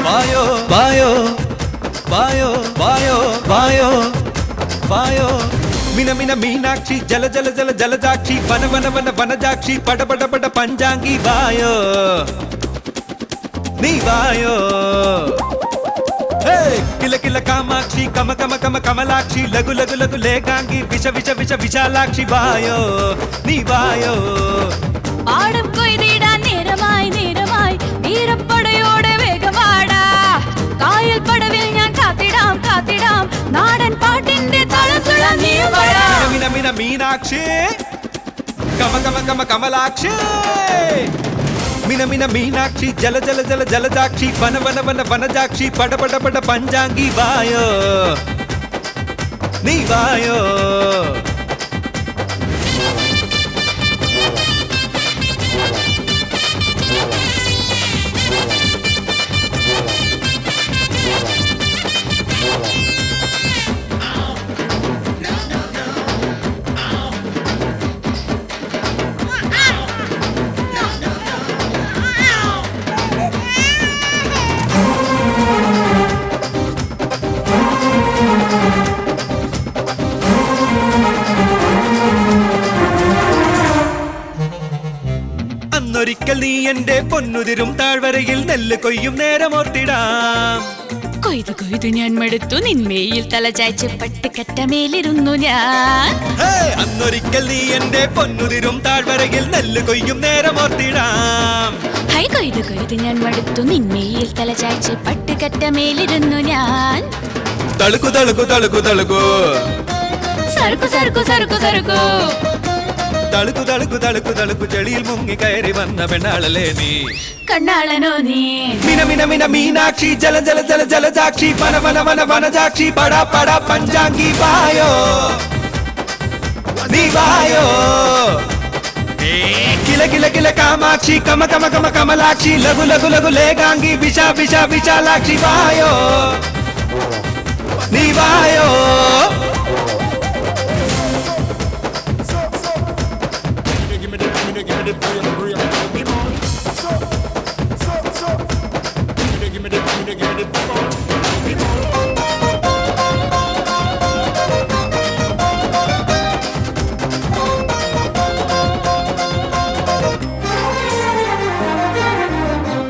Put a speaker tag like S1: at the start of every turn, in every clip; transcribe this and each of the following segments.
S1: Vayo, vayo, vayo, vayo, vayo, vayo. Mina mina meenakshi, jala jala jala jala jakshi, vana vana vana vana jakshi, pada pada pada panjangi vayo, nee vayo. Hey, kila kila kamakshi, kama kama kama kamalakshi, lagu lagu lagu legangi, visha visha visha vishalakshi vayo, nee vayo.
S2: പാടം കൊയ്തിടാൻ നേരമായി നേരമായി വീരപ്പടയോടെ വേഗമാടാ കായൽ പടവിൽ ഞാൻ കാത്തിടാം കാത്തിടാം നാടൻ പാട്ടിന്റെ തളത്തുള്ള നീവടാ
S1: മിന മിന മീനാക്ഷി കമ കമ കമ കമലാക്ഷി മിന മിന മീനാക്ഷി ജല ജല ജല ജലജാക്ഷി വന വന വന വനജാക്ഷി പട പട പട പഞ്ചാംഗി വായോ നീ വായോ ഒരിക്കൽ നീ എന്റെ പൊന്നുതിരും താഴ്വരയിൽ നെല്ല് കൊയ്യും നേരമോർത്തിടാം
S2: കൊയ്തു കൊയ്തു ഞാൻ മടുത്തു നിന്മേയിൽ തല ചായ്ച്ച് പട്ടുകറ്റമേലിരുന്നു ഞാൻ
S1: അന്നൊരിക്കൽ നീ എന്റെ പൊന്നുതിരും താഴ്വരയിൽ നെല്ല് കൊയ്യും നേരമോർത്തിടാം
S2: ഹൈ കൊയ്തു കൊയ്തു ഞാൻ മടുത്തു നിന്മേയിൽ തല ചായ്ച്ച് പട്ടുകറ്റമേലിരുന്നു ഞാൻ
S1: തളുക്കു തളുക്കു തളുക്കു തളുക്കു
S2: സറുക്കു സറുക്കു സറുക്കു സറുക്കു
S1: തളുക്കു തളുക്കു തളുക്കു തളുക്കു ചെളിയിൽ മുങ്ങി കയറി വന്ന പെണ്ണാളല്ലേ നീ
S2: കണ്ണാളനോ നീ
S1: മിന മിന മിന മീനാക്ഷി ജല ജല ജല ജലജാക്ഷി വന വന വന വനജാക്ഷി പട പട പഞ്ചാംഗി വായോ നീ വായോ കില കില കില കാമാക്ഷി കമ കമ കമ കമലാക്ഷി ലഘു ലഘു ലഘു ലേഖാംഗി വിശ വിശ വിശാലാക്ഷി വായോ നീ വായോ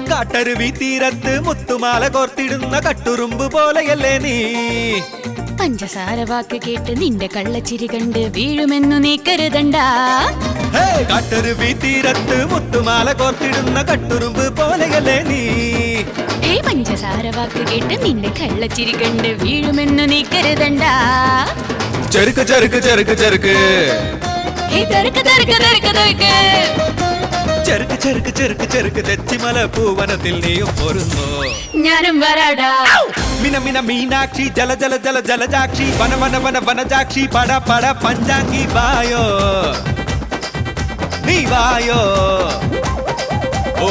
S1: കാട്ടരുവി തീരത്ത് മുത്തുമാല കോർത്തിടുന്ന കട്ടുറുമ്പ് പോലെയല്ലേ നീ
S2: പഞ്ചസാര വാക്ക് കേട്ട് നിന്റെ കള്ളച്ചിരി കണ്ട് വീഴുമെന്നു നീ കരുതണ്ട
S1: കാട്ടരുവി തീരത്ത് മുത്തുമാല കോർത്തിടുന്ന കട്ടുറുമ്പ് പോലെയല്ലേ നീ
S2: പഞ്ചസാര വാക്ക് കേട്ട് നിന്റെ കള്ളച്ചിരി കണ്ട് വീഴുമെന്നു നീ കരുതണ്ട
S1: ചെറുക്ക് ചെറുക്ക് ചെറുക്ക് ചെറുക്ക് ചെറുക്ക് ചെറുക്ക് ചെറുക്ക് ചെറുക്ക് തെച്ചിമല പൂവനത്തിൽ നീയും പോരുന്നു
S2: ഞാനും വരാടാ
S1: മിന മിന മീനാക്ഷി ജല ജല ജല ജലജാക്ഷി വന വന വന വനജാക്ഷി പട പട പഞ്ചാംഗി വായോ നീ വായോ ഓ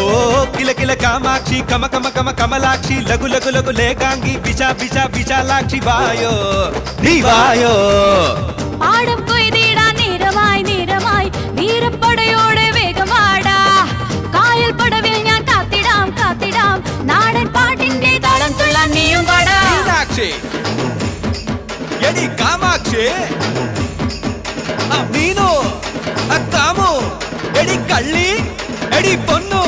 S1: കില കില കാമാക്ഷി കമ കമ കമ കമലാക്ഷി ലഘു ലഘു ലഘു ലേഖാംഗി വിശ വിശ വിശാലാക്ഷി വായോ നീ വായോ
S2: പാടം കൊയ്തിടാൻ നേരമായി നേരമായി വീരപ്പടയോടെ വേഗമാടാ കായൽ പടവിൽ ഞാൻ കാത്തിടാം കാത്തിടാം നാടൻ പാട്ടിന്റെ താളം തുള്ളാൻ നീയും പാടാ
S1: മീനാക്ഷി എടി കാമാക്ഷി മീനു കാമു എടി കള്ളി എടി പൊന്നു